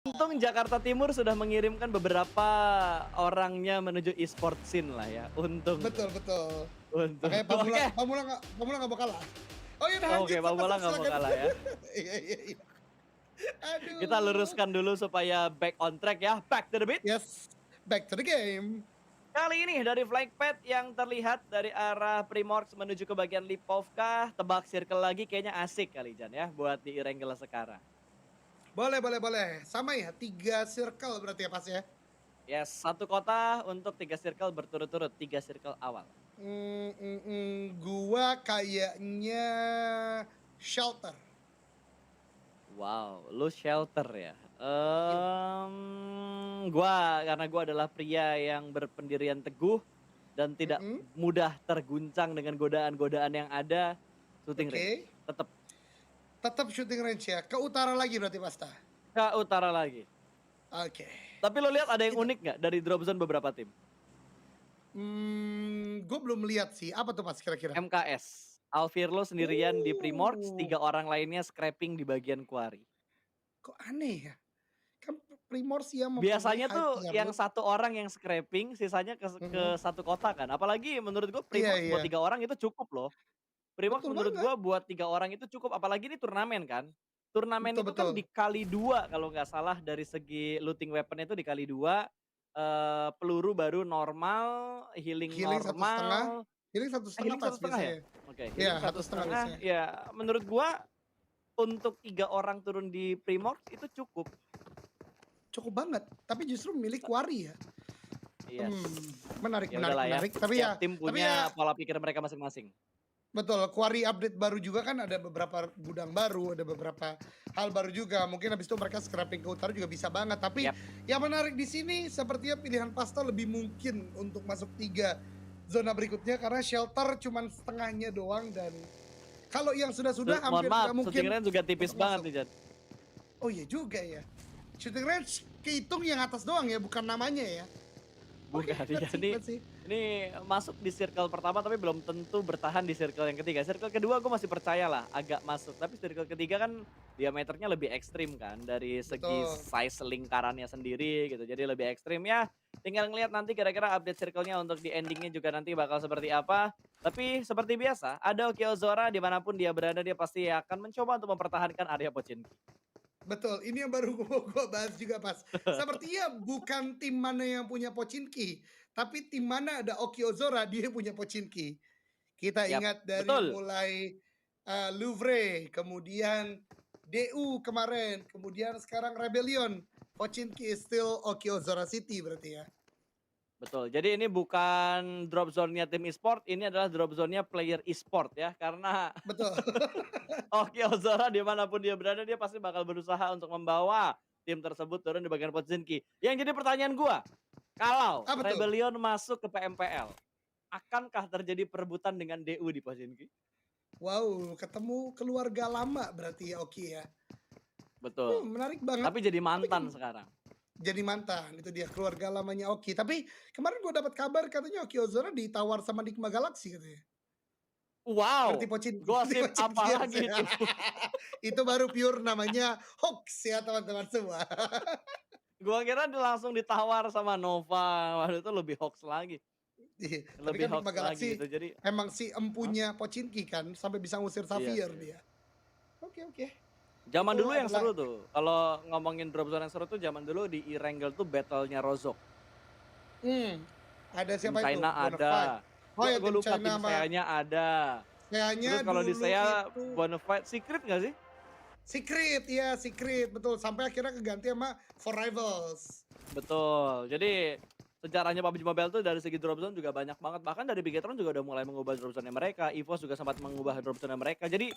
Untung Jakarta Timur sudah mengirimkan beberapa orangnya menuju e-sport scene lah ya, untung tuh, Betul betul. untung. Makanya Oke, Pamulang nggak mau kalah. Oh ya udah oke lanjut, Pak Bola nggak mau silakan. kalah ya. Iya iya iya. Kita Aduh. luruskan dulu supaya back on track ya, back to the beat. Yes, back to the game. Kali ini dari flight path yang terlihat dari arah Primorsk menuju ke bagian Lipovka, tebak circle lagi kayaknya asik kali Jan ya, buat di Erangel sekarang. Boleh boleh boleh. Sama ya, 3 circle berarti ya, Pas, ya? Yes, satu kota untuk 3 circle berturut-turut, 3 circle awal. Gua kayaknya shelter. Wow, lu shelter ya? Iya. Karena gua adalah pria yang berpendirian teguh dan tidak Mhm, mudah terguncang dengan godaan-godaan yang ada, shooting oke. range, tetep Tetap shooting range ya, ke utara lagi berarti, Pasta? ke utara lagi. Oke. Tapi lo lihat ada yang Itu unik nggak dari drop zone beberapa tim? gue belum lihat sih, apa tuh, Mas, kira-kira? MKS, Alvirlo sendirian di Primorsk, Oh, 3 orang lainnya scrapping di bagian quarry. kok aneh ya? Kan Primors yang mempunyai Biasanya high tuh tier yang loot. satu orang yang scrapping, sisanya ke Mhm. satu kota kan. Apalagi menurut gue Iya Primož buat iya, 3 orang itu cukup loh. Primož betul menurut banget. gua buat 3 orang itu cukup, apalagi ini turnamen kan. Turnamen Betul itu kan betul. dikali 2 kalau nggak salah dari segi looting weapon itu dikali 2, peluru baru normal, healing Healing satu setengah, normal, healing satu setengah healing Pas, satu setengah ya? biasanya. Oke, Iya, healing satu satu setengah setengah biasanya. ya menurut gua untuk 3 orang turun di Primož itu cukup. Cukup banget, tapi justru milik Quarry ya? Yes. Menarik Ya menarik udahlah ya, menarik. setiap tim punya Tapi ya pola pikir mereka masing-masing. betul, Quarry update baru juga kan ada beberapa gudang baru, ada beberapa hal baru juga. Mungkin habis itu mereka scrapping ke utara juga bisa banget. Tapi Yap, yang menarik di sini sepertinya pilihan Pasta lebih mungkin untuk masuk 3 zona berikutnya karena shelter cuman setengahnya doang dan kalau yang sudah-sudah mohon hampir maaf, nggak shooting mungkin range juga tipis untuk banget masuk. nih Jan. Oh iya juga ya. Shooting range kehitung yang atas doang ya, bukan namanya ya. Oke, Bukan, iya let's see ini let's see. masuk di circle pertama tapi belum tentu bertahan di circle yang ketiga. Circle kedua gue masih percaya lah agak masuk, tapi circle ketiga kan diameternya lebih ekstrim kan dari segi Betul. size lingkarannya sendiri gitu. Jadi lebih ekstrim ya. Tinggal ngelihat nanti kira-kira update circle-nya untuk di endingnya juga nanti bakal seperti apa. Tapi seperti biasa, ada Oki Ozora dimanapun dia berada dia pasti akan mencoba untuk mempertahankan area Pochinki. Betul, ini yang baru gua bahas juga, Pas. Sepertinya bukan tim mana yang punya Pochinki, tapi tim mana ada Oki Ozora, dia punya Pochinki. Kita Yap, ingat dari betul. mulai, Louvre, kemudian DU kemarin, kemudian sekarang Rebellion. Pochinki is still Oki Ozora City berarti ya? Betul, jadi ini bukan drop zone-nya tim e-sport, ini adalah drop zone-nya player e-sport ya, karena Betul. Oki Ozora dimanapun dia berada, dia pasti bakal berusaha untuk membawa tim tersebut turun di bagian Pochinki. Yang jadi pertanyaan gua, kalau Apa tuh? Rebellion masuk ke PMPL, akankah terjadi perebutan dengan DU di Pochinki? Wow, ketemu keluarga lama berarti ya Oki ya? Betul, Menarik banget. tapi jadi Tapi mantan sekarang. jadi mantan, itu dia keluarga lamanya Oki. Tapi kemarin gue dapat kabar katanya Oki Ozora ditawar sama Nikma Galaxy katanya. Berarti Wow, Berarti gosip apa Pochinkians lagi ya. itu? Itu baru pure namanya hoax ya teman-teman semua. Gua kira dia langsung ditawar sama Nova, waduh itu lebih hoax lagi. Iya, tapi Lebih kan Nikma hoax lagi Galaxy itu. Jadi emang si hah? empunya Pochinki kan sampai bisa ngusir Iya Xavier sih. dia. Oke oke. Zaman Itu dulu yang adalah seru tuh, kalau ngomongin drop zone yang seru tuh zaman dulu di Erangel tuh battle-nya Rozok. hmm, ada Tim siapa itu? China Bonafide. ada. Oh ya Gua tim lupa China tim sama Seanya ada. kayaknya Terus kalau di dulu Sea itu Bonafide Secret nggak sih? Secret, ya Secret, betul. Sampai akhirnya keganti sama For Rivals. Betul. Jadi sejarahnya PUBG Mobile tuh dari segi drop zone juga banyak banget. Bahkan dari Bigetron juga udah mulai mengubah drop zone-nya mereka. EVOS juga sempat mengubah drop zone-nya mereka. Jadi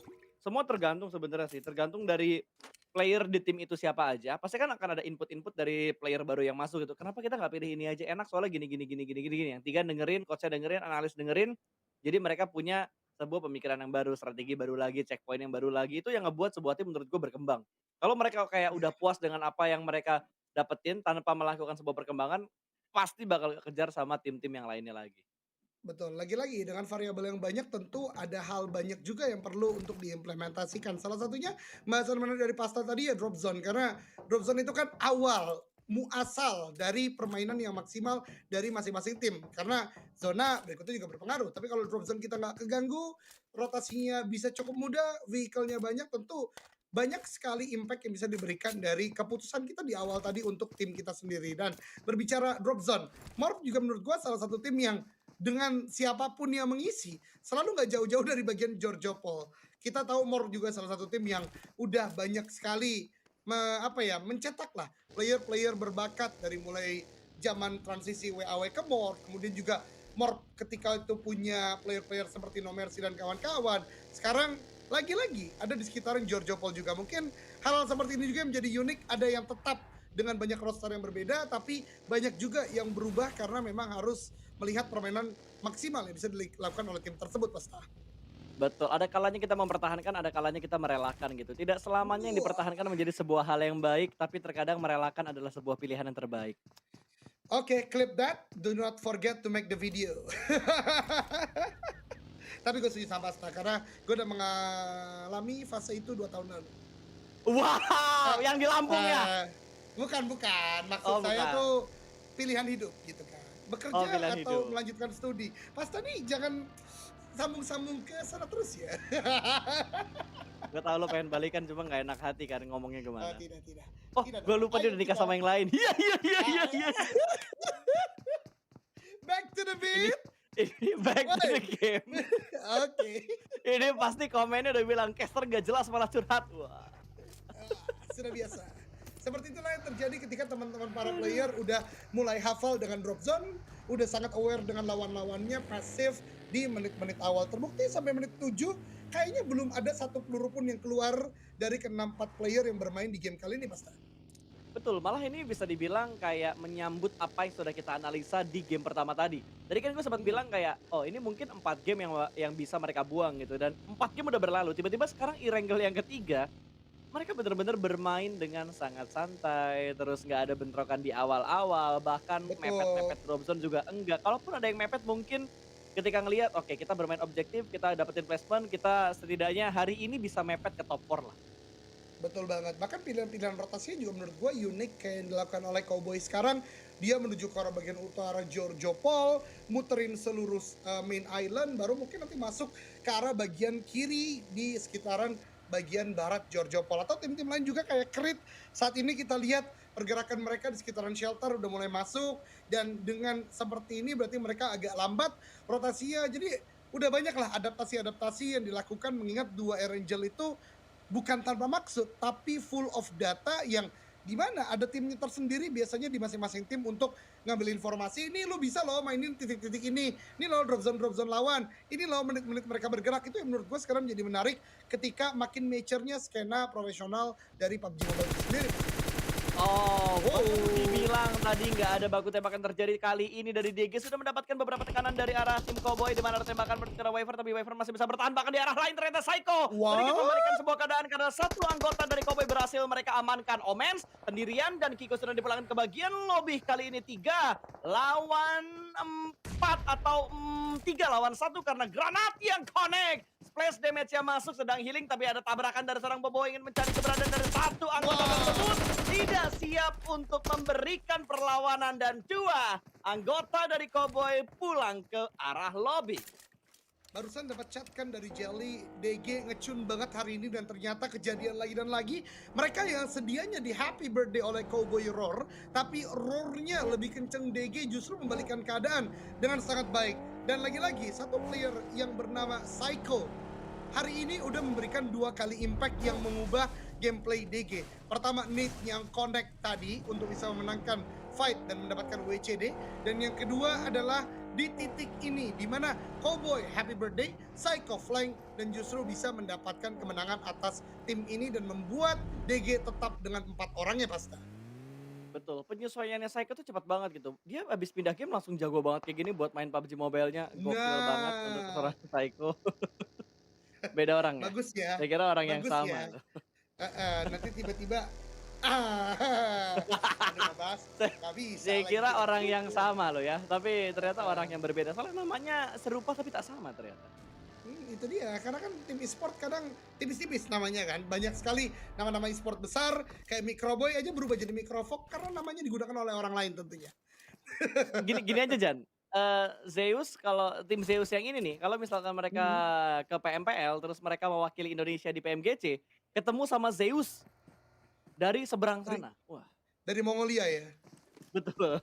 semua tergantung sebenarnya sih. Tergantung dari player di tim itu siapa aja. Pasti kan akan ada input-input dari player baru yang masuk gitu. Kenapa kita nggak pilih ini aja enak soalnya gini gini gini gini gini gini. Yang tiga dengerin, coachnya dengerin, analis dengerin. Jadi mereka punya sebuah pemikiran yang baru, strategi baru lagi, checkpoint yang baru lagi. Itu yang ngebuat sebuah tim menurut gue berkembang. Kalau mereka kayak udah puas dengan apa yang mereka dapetin tanpa melakukan sebuah perkembangan, pasti bakal kejar sama tim-tim yang lainnya lagi. Betul, lagi-lagi dengan variabel yang banyak tentu ada hal banyak juga yang perlu untuk diimplementasikan. Salah satunya bahasan menarik dari Pasta tadi ya drop zone, karena drop zone itu kan awal muasal dari permainan yang maksimal dari masing-masing tim. Karena zona berikutnya juga berpengaruh. Tapi kalau drop zone kita nggak keganggu, rotasinya bisa cukup mudah, vehicle-nya banyak, tentu banyak sekali impact yang bisa diberikan dari keputusan kita di awal tadi untuk tim kita sendiri. Dan berbicara drop zone, Morph juga menurut gua salah satu tim yang dengan siapapun yang mengisi, selalu nggak jauh-jauh dari bagian Giorgio Paul. Kita tahu Mor juga salah satu tim yang udah banyak sekali mencetak lah player-player berbakat dari mulai zaman transisi WAW ke Mor, kemudian juga Mor ketika itu punya player-player seperti No Mercy dan kawan-kawan. Sekarang lagi-lagi ada di sekitaran Giorgio Paul juga. Mungkin hal-hal seperti ini juga yang menjadi unik, ada yang tetap dengan banyak roster yang berbeda, tapi banyak juga yang berubah karena memang harus melihat permainan maksimal yang bisa dilakukan oleh tim tersebut, Pasta. Betul, ada kalanya kita mempertahankan, ada kalanya kita merelakan gitu. Tidak selamanya yang Wah, dipertahankan menjadi sebuah hal yang baik, tapi terkadang merelakan adalah sebuah pilihan yang terbaik. oke, clip that, do not forget to make the video. Tapi gue setuju sama Pasta, karena gue udah mengalami fase itu 2 tahun lalu. Wow, Eee yang di Lampung ya? eee, bukan, maksud Oh saya bukan. tuh pilihan hidup gitu kan. Oh Bekerja pilihan atau hidup. melanjutkan studi. Pasta nih jangan sambung-sambung ke sana terus ya. Gue tahu lo pengen balikan cuma nggak enak hati kan ngomongnya Oh, gimana. tidak tidak. Oh Tidak gue dong. lupa dia Ayo udah nikah kita, sama yang lain. Iya iya iya iya iya. back to the Ini beat. ini back to Woi. the game. Oke. Ini pasti komennya udah bilang, "Caster nggak jelas malah curhat." Wah. Sudah biasa. Seperti itulah yang terjadi ketika teman-teman para Aduh. player udah mulai hafal dengan drop zone, udah sangat aware dengan lawan-lawannya, pasif di menit-menit awal. Terbukti sampai menit 7, kayaknya belum ada satu peluru pun yang keluar dari keenam 4 player yang bermain di game kali ini, Mas. Betul, malah ini bisa dibilang kayak menyambut apa yang sudah kita analisa di game pertama tadi. Tadi kan gue sempat Mhm. bilang kayak, "Oh, ini mungkin 4 game yang bisa mereka buang," gitu, dan 4 game udah berlalu. Tiba-tiba sekarang Erangel yang ketiga, mereka bener-bener bermain dengan sangat santai, terus nggak ada bentrokan di awal-awal, bahkan Betul. mepet-mepet drop zone juga enggak. Kalaupun ada yang mepet mungkin ketika ngelihat, oke kita bermain objektif, kita dapetin placement, kita setidaknya hari ini bisa mepet ke top 4 lah. Betul banget. Bahkan pilihan-pilihan rotasinya juga menurut gue unik kayak yang dilakukan oleh Cowboy sekarang. Dia menuju ke arah bagian utara Giorgio Paul, muterin seluruh main island, baru mungkin nanti masuk ke arah bagian kiri di sekitaran bagian barat Giorgio Paul. Atau tim-tim lain juga kayak Creed. Saat ini kita lihat pergerakan mereka di sekitaran shelter udah mulai masuk. Dan dengan seperti ini berarti mereka agak lambat rotasinya. Jadi udah banyak lah adaptasi-adaptasi yang dilakukan mengingat dua Erangel itu bukan tanpa maksud, tapi full of data yang di mana ada timnya tersendiri biasanya di masing-masing tim untuk ngambil informasi, "Ini lo bisa loh mainin titik-titik ini loh drop zone lawan, ini loh menit-menit mereka bergerak." Itu yang menurut gue sekarang jadi menarik ketika makin mature-nya skena profesional dari PUBG Mobile itu sendiri. Oh, bener Wow, dibilang tadi nggak ada baku tembakan terjadi kali ini dari DG sudah mendapatkan beberapa tekanan dari arah tim Cowboy di mana ada tembakan menuju ke arah Wyvern tapi Wyvern masih bisa bertahan bahkan di arah lain ternyata Psycho sedikit wah, membalikan sebuah keadaan karena satu anggota dari Cowboy berhasil mereka amankan. Omens sendirian dan Kiko sudah dipulangkan ke bagian lobby kali ini 3 lawan 4 atau 3 lawan 1 karena granat yang connect. Splash damage-nya masuk sedang healing tapi ada tabrakan dari seorang Bobo ingin mencari keberadaan dari satu anggota tersebut wah. tidak siap untuk memberikan perlawanan dan 2 anggota dari Cowboy pulang ke arah lobby. Barusan dapat chat kan dari Jelly, DG ngecun banget hari ini dan ternyata kejadian lagi dan lagi. Mereka yang sedianya di happy birthday oleh Cowboy Roar, tapi roarnya lebih kenceng DG justru membalikan keadaan dengan sangat baik. Dan lagi-lagi satu player yang bernama Psycho hari ini udah memberikan 2 kali impact yang mengubah gameplay DG. Pertama Nate yang connect tadi untuk bisa memenangkan fight dan mendapatkan WCD, dan yang kedua adalah di titik ini di mana Cowboy happy birthday, Psycho flank dan justru bisa mendapatkan kemenangan atas tim ini dan membuat DG tetap dengan 4 orangnya Pasta. Betul, penyesuaiannya Psycho tuh cepat banget gitu. Dia habis pindah game langsung jago banget kayak gini buat main PUBG Mobile-nya, gokil banget untuk Nah, seorang Psycho. Beda orang ya? bagus ya, Saya kira orang yang bagus sama ya. tuh. Nanti tiba-tiba, ah, aduh nggak Mas. Nggak bisa Saya lagi kira kita orang yang begitu. sama loh ya, tapi ternyata orang Heeh. yang berbeda. Soalnya namanya serupa tapi tak sama ternyata. Itu dia, karena kan tim e-sport kadang tipis-tipis namanya kan. Banyak sekali nama-nama e-sport besar, kayak Microboy aja berubah jadi Microvok karena namanya digunakan oleh orang lain tentunya. Gini gini aja Jan, Zeus kalau tim Zeus yang ini nih, kalau misalkan mereka Mhm, ke PMPL terus mereka mewakili Indonesia di PMGC, ketemu sama Zeus dari seberang dari sana. Wah, dari Mongolia ya. betul.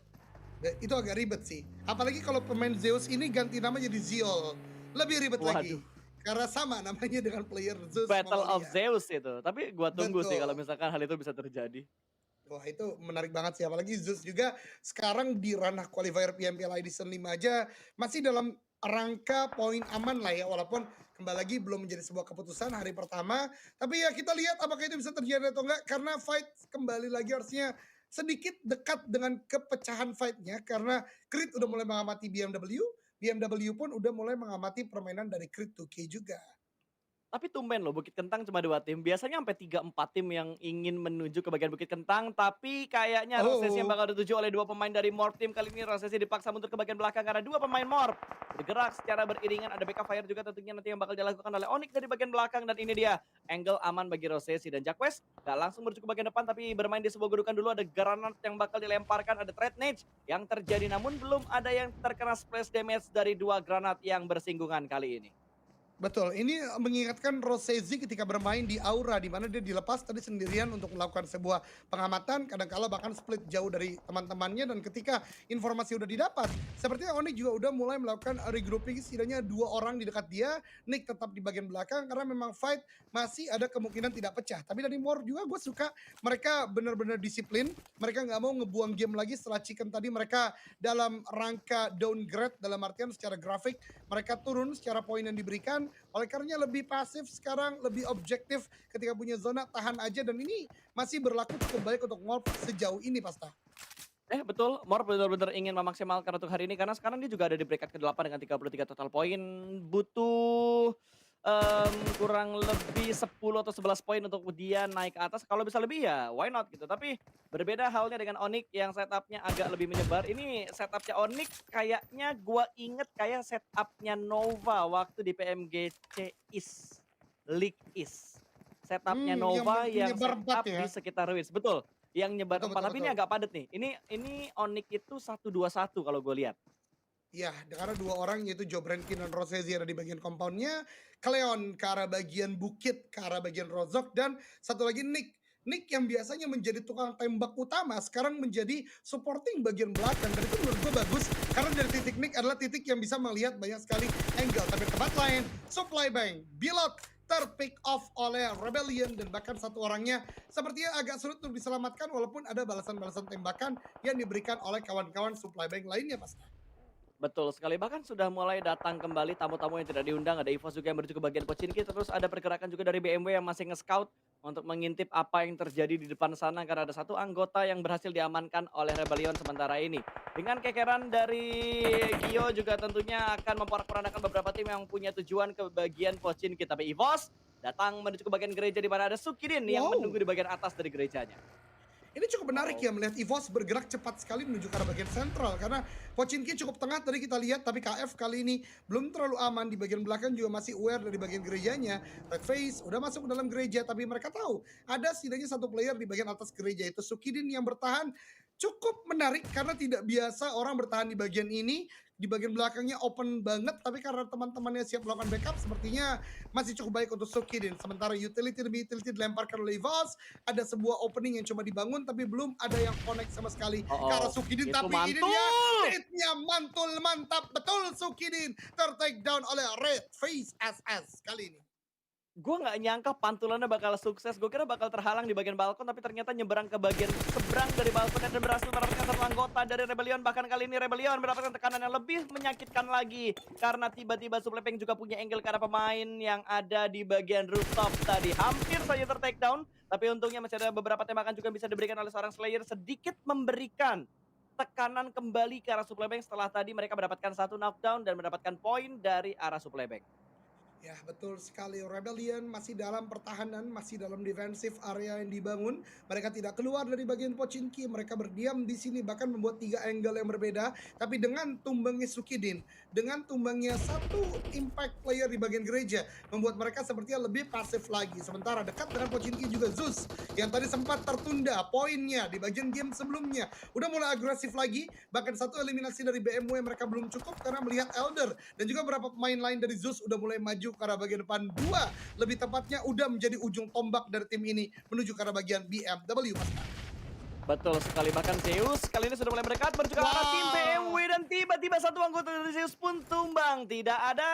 Itu agak ribet sih. Apalagi kalau pemain Zeus ini ganti nama jadi Ziol, lebih ribet Waduh, lagi. Karena sama namanya dengan player Zeus Battle of Mongolia. Zeus itu. Tapi gua tunggu sih kalau Betul. misalkan hal itu bisa terjadi. Wah, itu menarik banget sih, apalagi Zeus juga sekarang di ranah qualifier PMPL Edition 5 aja masih dalam rangka poin aman lah ya, walaupun kembali lagi belum menjadi sebuah keputusan hari pertama. Tapi ya kita lihat apakah itu bisa terjadi atau enggak, karena fight kembali lagi harusnya sedikit dekat dengan kepecahan fight-nya, karena Creed udah mulai mengamati BMW, BMW pun udah mulai mengamati permainan dari Creed 2K juga. Tapi tumben loh Bukit Kentang cuma 2 tim, biasanya sampai 3, 4 tim yang ingin menuju ke bagian Bukit Kentang, tapi kayaknya Rosesi yang Oh, bakal dituju oleh 2 pemain dari Morph Team. Kali ini Rosesi dipaksa mundur ke bagian belakang karena 2 pemain Morph bergerak secara beriringan, ada backup fire juga tentunya nanti yang bakal dilakukan oleh Onyx dari bagian belakang, dan ini dia angle aman bagi Rosesi dan Jacques gak langsung menuju ke bagian depan tapi bermain di sebuah gedukan dulu, ada granat yang bakal dilemparkan, ada threat nage yang terjadi namun belum ada yang terkena splash damage dari 2 granat yang bersinggungan kali ini. betul, ini mengingatkan Rosezi ketika bermain di Aura, di mana dia dilepas tadi sendirian untuk melakukan sebuah pengamatan, kadang-kala bahkan split jauh dari teman-temannya, dan ketika informasi udah didapat, sepertinya Onyx juga udah mulai melakukan regrouping, setidaknya 2 orang di dekat dia, Nick tetap di bagian belakang karena memang fight masih ada kemungkinan tidak pecah. Tapi dari Mor juga gue suka mereka benar-benar disiplin, mereka nggak mau ngebuang game lagi setelah Chicken tadi mereka dalam rangka downgrade, dalam artian secara grafik mereka turun secara poin yang diberikan, oleh karenanya lebih pasif sekarang, lebih objektif ketika punya zona, tahan aja, dan ini masih berlaku cukup baik untuk Ngolf sejauh ini Pasta. Betul, Mor benar-benar ingin memaksimalkan untuk hari ini karena sekarang dia juga ada di peringkat ke-8 dengan 33 total poin. Butuh, kurang lebih 10 atau 11 poin untuk dia naik ke atas. Kalau bisa lebih ya why not gitu. Tapi berbeda halnya dengan Onyx yang setup-nya agak lebih menyebar. Ini setup-nya Onyx kayaknya gua inget kayak setup-nya Nova waktu di PMGC East, League East. Setup-nya Yang Nova yang menyebar 4 setup ya? di sekitar Ruins, betul. Yang nyebar Betul 4 betul tapi ini betul. agak padat nih. Ini Onyx itu 1-2-1 kalau gue lihat. Iya, karena 2 orang yaitu Jobrankin dan Rosezi ada di bagian compound-nya, Cleon ke arah bagian bukit, ke arah bagian Rozok, dan satu lagi Nick. Nick yang biasanya menjadi tukang tembak utama, sekarang menjadi supporting bagian belakang, dan itu menurut gue bagus, karena dari titik Nick adalah titik yang bisa melihat banyak sekali angle. Tapi di tempat lain, supply bank, Bilot terpick off oleh Rebellion, dan bahkan satu orangnya sepertinya agak sulit untuk diselamatkan walaupun ada balasan-balasan tembakan yang diberikan oleh kawan-kawan supply bank lainnya, Pas. Betul sekali, bahkan sudah mulai datang kembali tamu-tamu yang tidak diundang, ada EVOS juga yang menuju ke bagian Pochinki, terus ada pergerakan juga dari BMW yang masih nge-scout untuk mengintip apa yang terjadi di depan sana karena ada satu anggota yang berhasil diamankan oleh Rebellion sementara ini. Dengan kekeran dari Gio juga tentunya akan memporak-porandakan beberapa tim yang punya tujuan ke bagian Pochinki, tapi EVOS datang menuju ke bagian gereja di mana ada Sukidin yang menunggu Wow, di bagian atas dari gerejanya. ini cukup menarik Wow. ya melihat EVOS bergerak cepat sekali menuju ke arah bagian sentral, karena Pochinki cukup tengah tadi kita lihat, tapi KF kali ini belum terlalu aman di bagian belakang, juga masih aware dari bagian gerejanya. Red Face udah masuk ke dalam gereja, tapi mereka tahu ada setidaknya satu player di bagian atas gereja, itu Sukidin yang bertahan. Cukup menarik karena tidak biasa orang bertahan di bagian ini, di bagian belakangnya open banget, tapi karena teman-temannya siap melakukan backup, sepertinya masih cukup baik untuk Sukidin. Sementara utility demi utility dilemparkan oleh EVOS, ada sebuah opening yang coba dibangun tapi belum ada yang connect sama sekali Oh, ke oh. arah Sukidin, Itu tapi ini dia mantul. hitnya mantul, mantap betul. Sukidin ter-take down oleh Red Face SS kali ini. Gue nggak nyangka pantulannya bakal sukses, gue kira bakal terhalang di bagian balkon tapi ternyata nyebrang ke bagian seberang dari balkon dan berhasil mendapatkan satu anggota dari Rebellion. Bahkan kali ini Rebellion mendapatkan tekanan yang lebih menyakitkan lagi karena tiba-tiba Suplepeng juga punya angle ke arah pemain yang ada di bagian rooftop tadi. Hampir saja ter-take down, tapi untungnya masih ada beberapa tembakan juga bisa diberikan oleh seorang Slayer, sedikit memberikan tekanan kembali ke arah Suplepeng setelah tadi mereka mendapatkan satu knockdown dan mendapatkan poin dari arah Suplepeng. Ya, betul sekali. Rebellion masih dalam pertahanan, masih dalam defensive area yang dibangun. Mereka tidak keluar dari bagian Pochinki, mereka berdiam di sini bahkan membuat 3 angle yang berbeda. Tapi dengan tumbangnya Sukidin, dengan tumbangnya satu impact player di bagian gereja, membuat mereka sepertinya lebih pasif lagi. Sementara dekat dengan Pochinki juga Zeus yang tadi sempat tertunda poinnya di bagian game sebelumnya. Udah mulai agresif lagi, bahkan satu eliminasi dari BMW mereka belum cukup karena melihat Elder dan juga beberapa pemain lain dari Zeus udah mulai maju ke arah bagian depan. Dua lebih tepatnya udah menjadi ujung tombak dari tim ini menuju ke arah bagian BMW, Mas. Betul sekali, bahkan Zeus kali ini sudah mulai mendekat menuju ke arah tim Wah, BMW dan tiba-tiba satu anggota dari Zeus pun tumbang. Tidak ada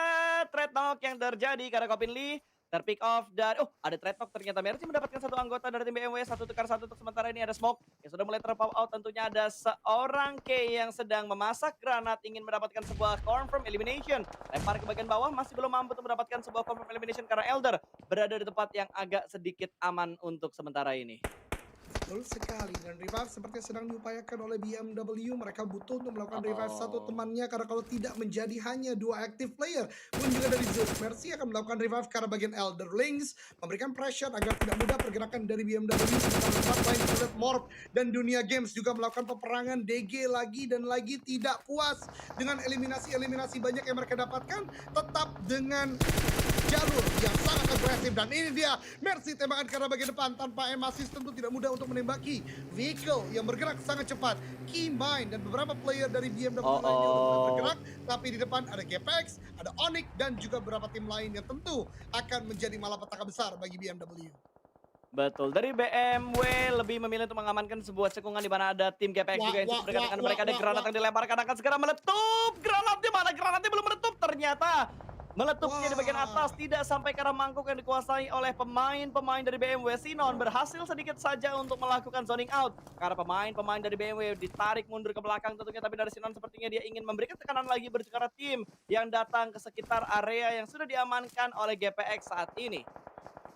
trade knock yang terjadi karena Kopin Lee terpick off dari ada trade knock ternyata Mercy mendapatkan satu anggota dari tim BMW, satu tukar satu untuk sementara ini ada Smoke yang sudah mulai terpop out. Tentunya ada seorang K yang sedang memasak granat ingin mendapatkan sebuah confirm elimination. Lempar ke bagian bawah masih belum mampu untuk mendapatkan sebuah confirm elimination karena Elder berada di tempat yang agak sedikit aman untuk sementara ini. betul sekali. Dan revive seperti sedang diupayakan oleh BMW. Mereka butuh untuk melakukan revive satu Oh. temannya karena kalau tidak menjadi hanya 2 active player pun juga dari Zeus. Mercy akan melakukan revive ke arah bagian Elderlings, memberikan pressure agar tidak mudah pergerakan dari BMW. Sementara tempat lain kita lihat Morph dan Dunia Games juga melakukan peperangan DG lagi dan lagi. Tidak puas dengan eliminasi-eliminasi banyak yang mereka dapatkan, tetap dengan jalur yang sangat agresif. Dan ini dia Mercy tembakan ke arah bagian depan tanpa assist, tentu tidak mudah untuk menembaki vehicle yang bergerak sangat cepat. Keymind dan beberapa player dari BMW Oh, lainnya udah mulai oh. bergerak, tapi di depan ada GPX, ada Onyx dan juga beberapa tim lain yang tentu akan menjadi malapetaka besar bagi BMW. Betul, dari BMW lebih memilih untuk mengamankan sebuah cekungan di mana ada tim GPX Wah, juga yang wah, cukup dekat wah, dengan wah, mereka. Ada wah, granat wah. yang dilemparkan akan segera meletup. Granatnya mana? Granatnya belum meletup ternyata. Meletupnya di bagian atas, Wah. tidak sampai ke arah mangkuk yang dikuasai oleh pemain-pemain dari BMW. Sinon berhasil sedikit saja untuk melakukan zoning out. Karena pemain-pemain dari BMW ditarik mundur ke belakang tentunya. Tapi dari Sinon sepertinya dia ingin memberikan tekanan lagi menuju ke arah tim yang datang ke sekitar area yang sudah diamankan oleh GPX saat ini.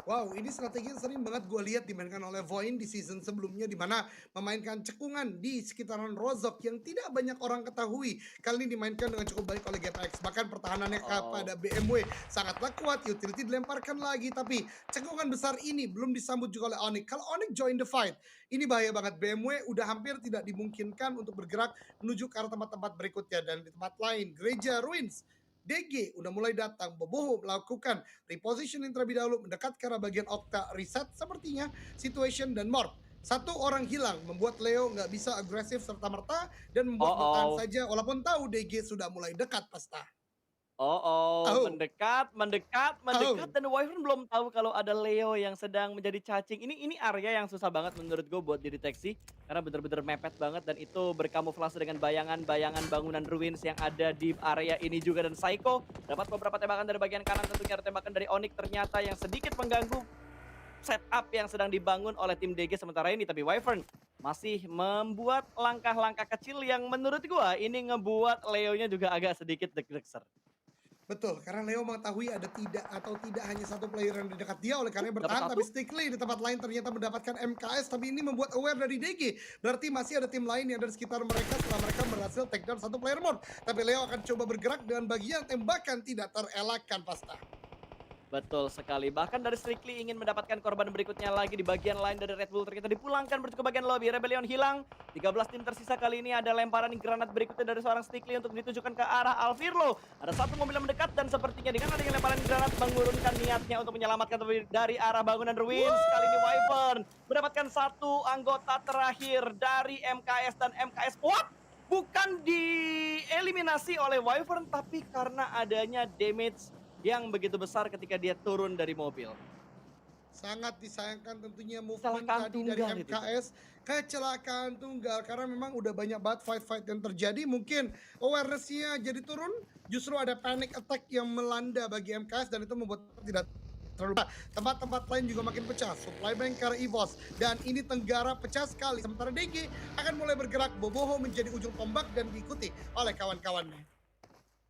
Wow, ini strategi yang sering banget gue lihat dimainkan oleh Voin di season sebelumnya di mana memainkan cekungan di sekitaran Rozok yang tidak banyak orang ketahui. Kali ini dimainkan dengan cukup baik oleh GPX. Bahkan pertahanannya Oh. kepada BMW sangatlah kuat. Utility dilemparkan lagi, tapi cekungan besar ini belum disambut juga oleh Onyx. Kalau Onyx join the fight, ini bahaya banget. BMW udah hampir tidak dimungkinkan untuk bergerak menuju ke arah tempat-tempat berikutnya. Dan di tempat lain, Gereja Ruins, DG udah mulai datang, Boboho melakukan repositioning terlebih dahulu, mendekat ke arah bagian Okta, reset sepertinya, situation dan Morph. Satu orang hilang, membuat Leo nggak bisa agresif serta-merta, dan Oh, membuat bertahan oh. saja, walaupun tahu DG sudah mulai dekat pasta. Oh, oh, Oh, mendekat, mendekat, mendekat oh, dan Wyvern belum tahu kalau ada Leo yang sedang menjadi cacing. Ini area yang susah banget menurut gue buat dideteksi karena bener-bener mepet banget dan itu berkamuflase dengan bayangan-bayangan bangunan ruins yang ada di area ini juga. Dan Psycho dapat beberapa tembakan dari bagian kanan, tentunya ada tembakan dari Onyx ternyata yang sedikit mengganggu setup yang sedang dibangun oleh tim DG sementara ini. Tapi Wyvern masih membuat langkah-langkah kecil yang menurut gua ini ngebuat Leonya juga agak sedikit deg-degser. betul, karena Leo mengetahui ada tidak atau tidak hanya satu player yang di dekat dia, oleh karena Dapat bertahan, satu. tapi Stickly di tempat lain ternyata mendapatkan MKS, tapi ini membuat aware dari DG. Berarti masih ada tim lain yang ada di sekitar mereka setelah mereka berhasil take down satu player more. Tapi Leo akan coba bergerak dengan bagian tembakan tidak terelakkan pasta. Betul sekali. Bahkan dari Strictly ingin mendapatkan korban berikutnya lagi di bagian lain dari Red Bull ternyata dipulangkan menuju ke bagian lobby. Rebellion hilang. 13 tim tersisa kali ini ada lemparan granat berikutnya dari seorang Strictly untuk ditujukan ke arah Alvirlo. Ada satu mobil yang mendekat dan sepertinya dengan adanya lemparan granat mengurunkan niatnya untuk menyelamatkan dari arah bangunan ruins. Kali ini Wyvern mendapatkan satu anggota terakhir dari MKS dan MKS. What? Bukan dieliminasi oleh Wyvern tapi karena adanya damage yang begitu besar ketika dia turun dari mobil. Sangat disayangkan tentunya movement Kecelakaan tadi dari tunggal itu, Cak. MKS. Kecelakaan tunggal karena memang udah banyak banget fight-fight yang terjadi. Mungkin awareness-nya jadi turun. Justru ada panic attack yang melanda bagi MKS dan itu membuat tidak terlalu. Tempat-tempat lain juga makin pecah. Supply bank ke arah EVOS dan ini Tenggara pecah sekali. Sementara DG akan mulai bergerak. Boboho menjadi ujung tombak dan diikuti oleh kawan-kawannya.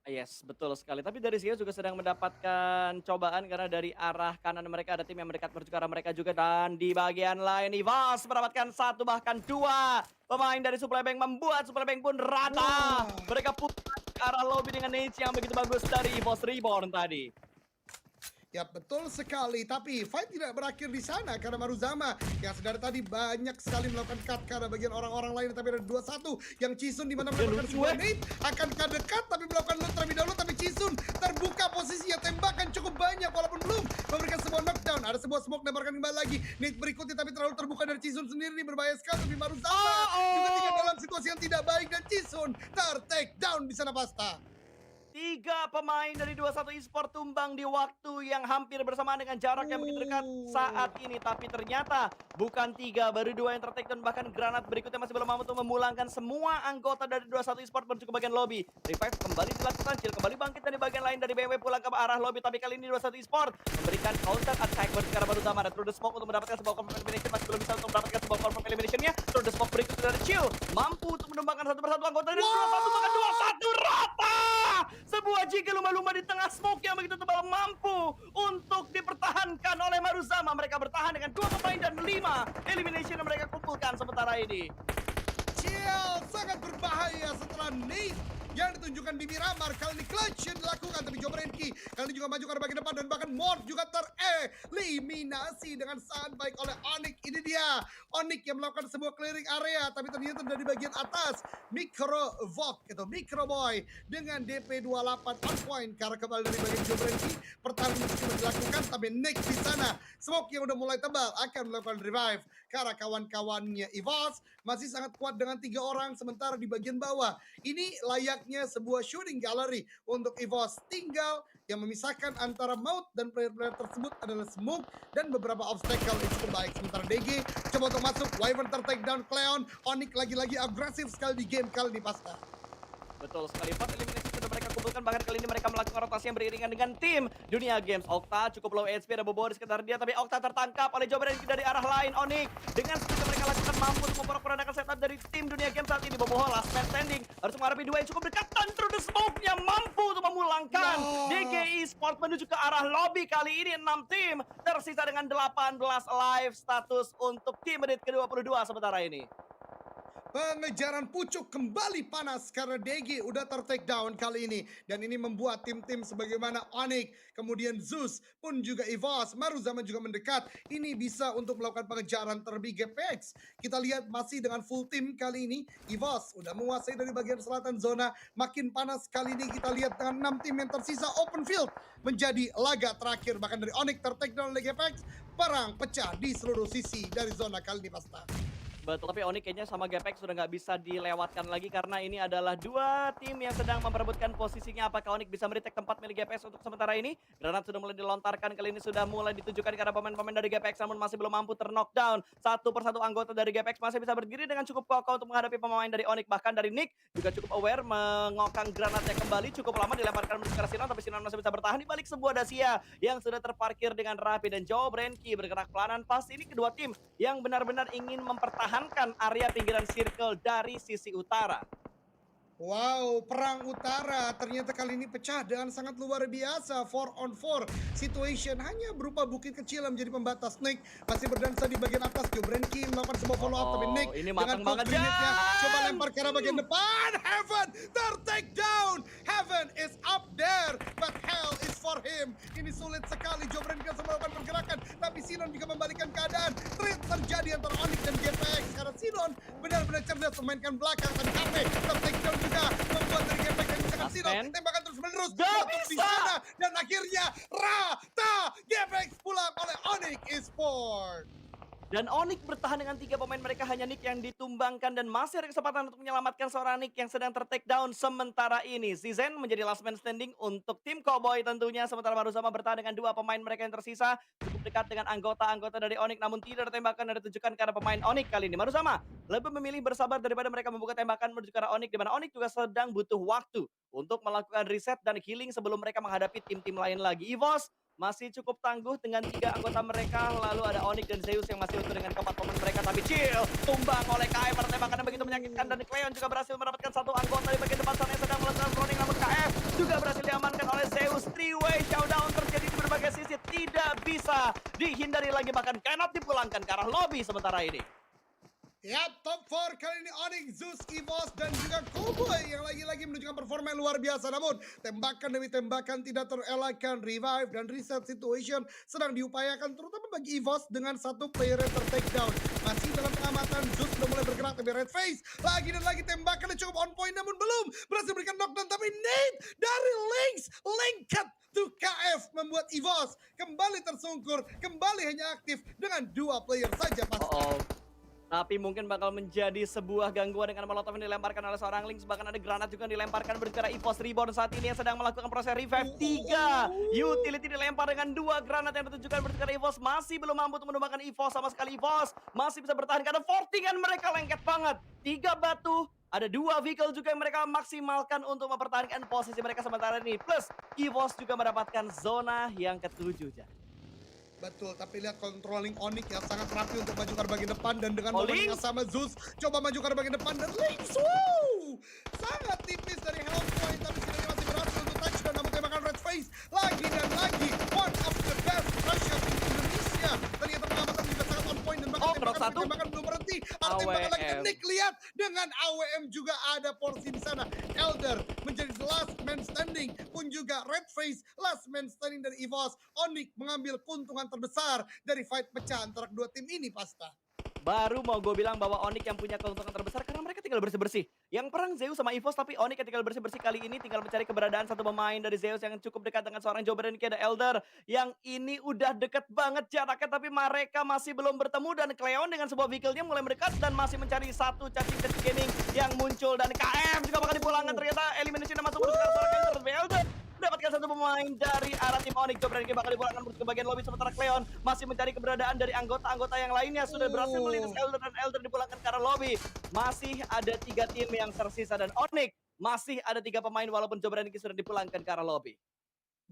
Yes, betul sekali. Tapi dari sini juga sedang mendapatkan cobaan karena dari arah kanan mereka ada tim yang mendekat menuju ke arah mereka juga. Dan di bagian lain Ivas mendapatkan satu bahkan dua pemain dari Supply Bank membuat Supply Bank pun rata. Wah. Mereka putar ke arah lobby dengan Nate yang begitu bagus dari Ivos Reborn tadi. Ya betul sekali, tapi fight tidak berakhir di sana karena Maruzama yang sedari tadi banyak sekali melakukan cut karena bagian orang-orang lain, tapi ada 2-1 yang Chisun di mana Dia mendapatkan looting, sebuah weh. nade akan dekat tapi melakukan loot terlebih dahulu, tapi Chisun terbuka posisinya, tembakan cukup banyak walaupun belum memberikan sebuah knockdown. Ada sebuah smoke lemparkan kembali lagi, nade berikutnya tapi terlalu terbuka dari Chisun sendiri, ini berbahaya sekali, tapi Maruzama juga tinggal dalam situasi yang tidak baik dan Chisun ter-take down di sana Pasta. 3 pemain dari 21 Esport tumbang di waktu yang hampir bersamaan dengan jarak yang begitu dekat saat ini. Tapi ternyata bukan 3, baru 2 yang tertakedown. Bahkan granat berikutnya masih belum mampu untuk memulangkan semua anggota dari 21 Esport menuju ke bagian lobby. Revive kembali dilakukan, Cil kembali bangkit dari bagian lain dari BMW pulang ke arah lobby. Tapi kali ini 21 Esport memberikan counter attack bagi Karabadu Utama. Through the smoke untuk mendapatkan sebuah confirm elimination. Masih belum bisa untuk mendapatkan sebuah confirm eliminationnya. Through the smoke berikutnya dari Chill mampu untuk menumbangkan satu persatu anggota dari 21, bahkan 21 rata. Sebuah jiggle lumba-lumba di tengah smoke yang begitu tebal mampu untuk dipertahankan oleh Maruzama. Mereka bertahan dengan 2 pemain dan 5 elimination yang mereka kumpulkan sementara ini. Chill sangat berbahaya setelah nade yang ditunjukkan di Miramar. Kali ini clutch yang dilakukan, tapi Jobrenki kali ini juga maju ke arah bagian depan dan bahkan Mort juga tereliminasi dengan sangat baik oleh Onyx. Ini dia Onyx yang melakukan sebuah clearing area, tapi ternyata dari bagian atas Micro Vok atau Micro Boy dengan DP 28 on point karena kembali dari bagian Jobrenki. Pertarungan sudah dilakukan, tapi next di sana smoke yang udah mulai tebal akan melakukan revive karena kawan-kawannya EVOS masih sangat kuat dengan 3 orang, sementara di bagian bawah ini layaknya sebuah shooting gallery untuk EVOS. Tinggal yang memisahkan antara Maut dan player-player tersebut adalah smoke dan beberapa obstacle yang cukup baik. Sementara DG coba untuk masuk, Wyvern ter-take down, Cleon, Onyx lagi-lagi agresif sekali di game kali ini Pasta. Betul sekali, 4 eliminasi sudah mereka kumpulkan. Bahkan kali ini mereka melakukan rotasi yang beriringan dengan tim Dunia Games. Okta cukup low HP, ada Bobo di sekitar dia, tapi Okta tertangkap oleh Jobrenki dari arah lain. Onyx dengan seperti mereka lakukan mampu untuk memporak-porandakan setup dari tim Dunia Games saat ini. Bobo last man standing harus menghadapi 2 yang cukup dekat, dan through the smoke-nya mampu untuk memulangkan DGI Sport menuju ke arah lobby. Kali ini 6 tim tersisa dengan 18 live status untuk tim menit ke-22 sementara ini. Pengejaran pucuk kembali panas karena DG udah ter-take down kali ini. Dan ini membuat tim-tim sebagaimana Onyx, kemudian Zeus, pun juga EVOS, Maruzama juga mendekat. Ini bisa untuk melakukan pengejaran terlebih GPX. Kita lihat masih dengan full tim kali ini. EVOS udah menguasai dari bagian selatan zona. Makin panas kali ini kita lihat dengan 6 tim yang tersisa open field. Menjadi laga terakhir. Bahkan dari Onyx ter-take down oleh GPX. Perang pecah di seluruh sisi dari zona kali ini Pasta. Betul, tapi Onyx kayaknya sama Gapek sudah nggak bisa dilewatkan lagi karena ini adalah 2 tim yang sedang memperebutkan posisinya. Apakah Onyx bisa meretake tempat milik GPX untuk sementara ini? Granat sudah mulai dilontarkan, kali ini sudah mulai ditujukan karena pemain-pemain dari GPX namun masih belum mampu ter-knockdown. Satu persatu anggota dari GPX masih bisa berdiri dengan cukup kokoh untuk menghadapi pemain dari Onyx. Bahkan dari Nick juga cukup aware mengokang granatnya kembali, cukup lama dilemparkan menuju ke arah Sinon, tapi Sinon masih bisa bertahan di balik sebuah Dacia yang sudah terparkir dengan rapi. Dan Jobrenki bergerak pelanan, pas ini kedua tim yang benar-benar ingin mempertahankan area pinggiran circle dari sisi utara. Wow, perang utara ternyata kali ini pecah dengan sangat luar biasa. 4 on 4 situation hanya berupa bukit kecil yang menjadi pembatas. Nick masih berdansa di bagian atas. Jobrenki melakukan sebuah follow up, tapi Nick ini dengan matang banget, grenade-nya Jan. coba lempar ke arah bagian depan. Heaven ter-take down. Heaven is up there, but hell is for him. Ini sulit sekali. Jobrenki langsung melakukan pergerakan, tapi Sinon juga membalikan keadaan. Trade terjadi antara Onyx dan GPX karena Sinon benar-benar cerdas memainkan belakang, dan Kame ter-take down juga membuat dari GPX yang bisa Sinon tembakan terus menerus di sana, dan akhirnya rata GPX pulang oleh Onyx Esport. Dan Onyx bertahan dengan 3 pemain mereka, hanya Nick yang ditumbangkan dan masih ada kesempatan untuk menyelamatkan seorang Nick yang sedang ter-take down sementara ini. Zizen menjadi last man standing untuk tim Cowboy tentunya, sementara Maruzama bertahan dengan 2 pemain mereka yang tersisa cukup dekat dengan anggota-anggota dari Onyx, namun tidak ada tembakan yang ditujukan ke arah pemain Onyx kali ini. Maruzama lebih memilih bersabar daripada mereka membuka tembakan menuju ke arah Onyx, di mana Onyx juga sedang butuh waktu untuk melakukan reset dan healing sebelum mereka menghadapi tim-tim lain lagi. EVOS masih cukup tangguh dengan 3 anggota mereka, lalu ada Onyx dan Zeus yang masih utuh dengan keempat pemain mereka, tapi Chill tumbang oleh KF pada tembakan yang begitu menyakitkan, dan Cleon juga berhasil mendapatkan 1 anggota di bagian depan sana yang sedang melakukan running, namun KF juga berhasil diamankan oleh Zeus. 3-way showdown terjadi di berbagai sisi, tidak bisa dihindari lagi, bahkan cannot dipulangkan ke arah lobby sementara ini. Ya, top 4 kali ini Onyx, Zeus, EVOS, dan juga Cowboy yang lagi-lagi menunjukkan performa yang luar biasa. Namun, tembakan demi tembakan tidak terelakkan. Revive dan reset situation sedang diupayakan, terutama bagi EVOS dengan satu player yang ter-takedown. Masih dalam pengamatan, Zeus sudah mulai bergerak, tapi Red Face lagi dan lagi tembakannya cukup on point, namun belum berhasil berikan knockdown. Tapi Nate dari Lynx, lengket to KF membuat EVOS kembali tersungkur, kembali hanya aktif dengan 2 player saja pasti. Oh. Tapi mungkin bakal menjadi sebuah gangguan dengan molotov yang dilemparkan oleh seorang Lynx. Bahkan ada granat juga yang dilemparkan berbicara EVOS Reborn saat ini yang sedang melakukan proses revive. 3 utility dilempar dengan 2 granat yang ditujukan berbicara EVOS. Masih belum mampu untuk menumbangkan EVOS sama sekali. EVOS masih bisa bertahan karena fortingan mereka lengket banget. 3 batu, ada 2 vehicle juga yang mereka maksimalkan untuk mempertahankan posisi mereka sementara ini. Plus EVOS juga mendapatkan zona yang ke-7. Betul, tapi lihat controlling Onyx yang sangat rapi untuk maju ke bagian depan, dan dengan Oh, momen yang Lynx? sama Zeus coba maju ke bagian depan dan Lynx, wow! Sangat tipis dari health point, tapi setidaknya masih berhasil untuk touchdown, namun tembakan Red Face lagi dan lagi, one of the best rushers di Indonesia. Ternyata pengamatan juga sangat on point dan bahkan Oh, knock satu. tembakan belum berhenti. Ada tembakan lagi dan AWM. Nick lihat dengan AWM juga ada porsi di sana. Elder menjadi last man standing, pun juga Red Face last man standing dari EVOS. Onyx mengambil keuntungan terbesar dari fight pecah antara kedua tim ini, Pasta. Baru mau gue bilang bahwa Onyx yang punya keuntungan terbesar karena mereka tinggal bersih-bersih. Yang perang Zeus sama EVOS, tapi Onyx yang tinggal bersih-bersih kali ini tinggal mencari keberadaan satu pemain dari Zeus yang cukup dekat dengan seorang Joe Brand, ada Elder. Yang ini udah deket banget jaraknya, tapi mereka masih belum bertemu, dan Cleon dengan sebuah vehicle-nya mulai mendekat dan masih mencari satu cacing-cacing gaming yang muncul, dan KM juga bakal dipulangkan. Ternyata elimination masuk untuk seorang Elder. Mendapatkan satu pemain dari arah tim Onyx. Joe Brand bakal dipulangkan ke bagian lobby, sementara Cleon masih mencari keberadaan dari anggota-anggota yang lainnya. Sudah berhasil melintas Elder, dan Elder dipulangkan ke arah lobby. Masih ada 3 tim yang tersisa, dan Onyx masih ada 3 pemain walaupun Joe Brand sudah dipulangkan ke arah lobby.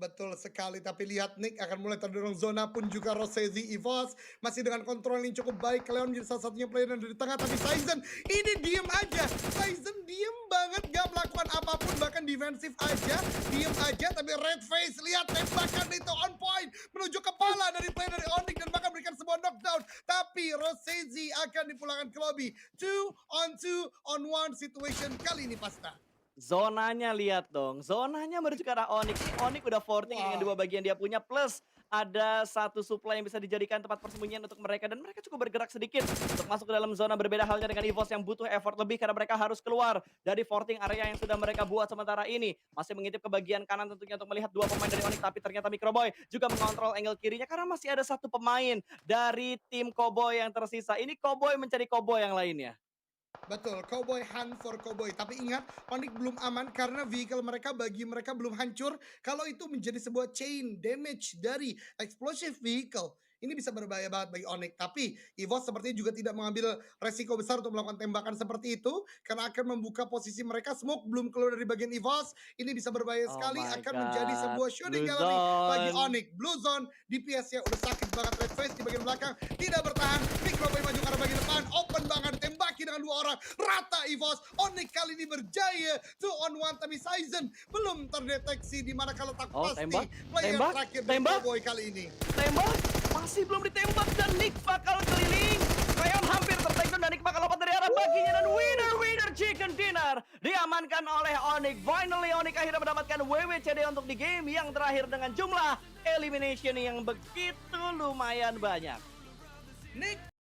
Betul sekali, tapi lihat Nick akan mulai terdorong zona, pun juga Rosezi EVOS masih dengan kontrol yang cukup baik. Cleon menjadi salah satunya player yang dari tengah, tapi Sizen ini diem aja. Sizen diem banget, gak melakukan apapun, bahkan defensif aja, diem aja. Tapi Red Face, lihat tembakan itu on point menuju kepala dari player dari Onyx dan bahkan berikan sebuah knockdown. Tapi Rosezi akan dipulangkan ke lobby. 2 on 2 on 1 situation kali ini, Pasta. Zonanya lihat dong, zonanya menuju ke arah Onyx. Ini Onyx udah 14 dengan 2 bagian dia punya, plus ada 1 supply yang bisa dijadikan tempat persembunyian untuk mereka, dan mereka cukup bergerak sedikit untuk masuk ke dalam zona. Berbeda halnya dengan EVOS yang butuh effort lebih karena mereka harus keluar dari forting area yang sudah mereka buat sementara ini. Masih mengintip ke bagian kanan tentunya untuk melihat 2 pemain dari Onyx, tapi ternyata Microboy juga mengontrol angle kirinya karena masih ada 1 pemain dari tim Cowboy yang tersisa. Ini Cowboy mencari Cowboy yang lainnya. Betul, Cowboy hunt for Cowboy. Tapi ingat, Onyx belum aman karena vehicle mereka bagi mereka belum hancur. Kalau itu menjadi sebuah chain damage dari explosive vehicle, ini bisa berbahaya banget bagi Onyx. Tapi EVOS sepertinya juga tidak mengambil resiko besar untuk melakukan tembakan seperti itu karena akan membuka posisi mereka. Smoke belum keluar dari bagian EVOS. Ini bisa berbahaya Oh sekali, my akan God. menjadi sebuah shooting Blue gallery bagi zone. Onyx. Blue zone, DPS-nya udah sakit banget. Red Face di bagian belakang tidak bertahan. Microboy maju ke arah bagian depan, open banget, ditembaki dengan 2 orang. Rata EVOS. Onyx kali ini berjaya 2 on 1, tapi Sizen belum terdeteksi di mana kalau tak Oh, pasti tembak, player tembak, terakhir dari tembak. Cowboy kali ini. Tembak, masih belum ditembak, dan Nick bakal keliling. Cleon hampir tertakedown dan Nick bakal lompat dari arah baginya, dan winner chicken dinner diamankan oleh Onyx. Finally Onyx akhirnya mendapatkan WWCD untuk di game yang terakhir dengan jumlah elimination yang begitu lumayan banyak. Nick